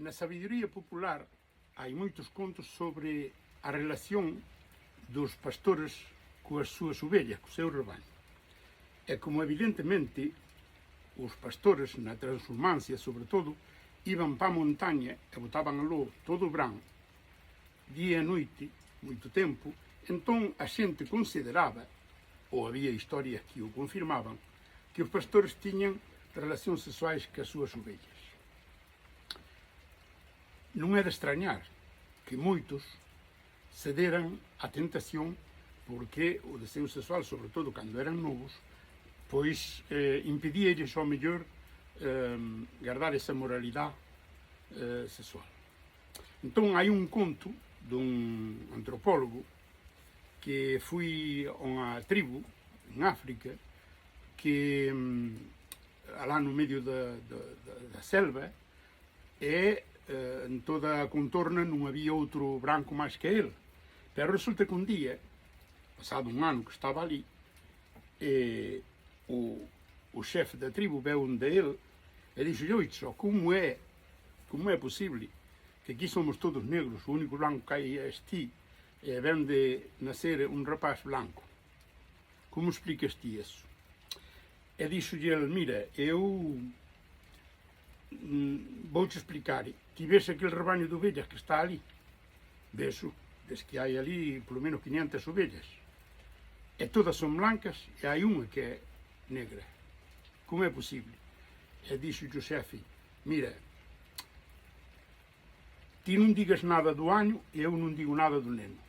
Na sabiduría popular hai moitos contos sobre a relación dos pastores coas súas ovellas, co seu rebaño. E como evidentemente os pastores na Transhumância, sobre todo, iban pa a montaña e botaban aló todo o verán, día e noite, moito tempo, entón a xente consideraba, ou había historias que o confirmaban, que os pastores tiñan relacións sexuais cas súas ovellas. Non é de extrañar que moitos cederan á tentación porque o deseo sexual, sobre todo cando eran novos, pois impedíalles ao mellor guardar esa moralidade sexual. Entón hai un conto dun antropólogo que foi a unha tribu en África que alá no medio da selva e en toda a contorna non había outro branco máis que ele, pero resulta que un día, pasado un ano que estaba ali, o xefe da tribu veu onde ele e dixo: "Oito, como é posible que aquí somos todos negros, o único blanco que hai és ti, e ven de nacer un rapaz blanco. Como explicas ti eso?" E dixolle ele: "Mira, eu vouche explicar. Ti ves aquele rebaño de ovellas que está ali? Veso, ves que hai ali polo menos 500 ovellas. E todas son blancas e hai unha que é negra. Como é posible?" E dixolle o xefe: "Mira, ti non digas nada do año e eu non digo nada do neno.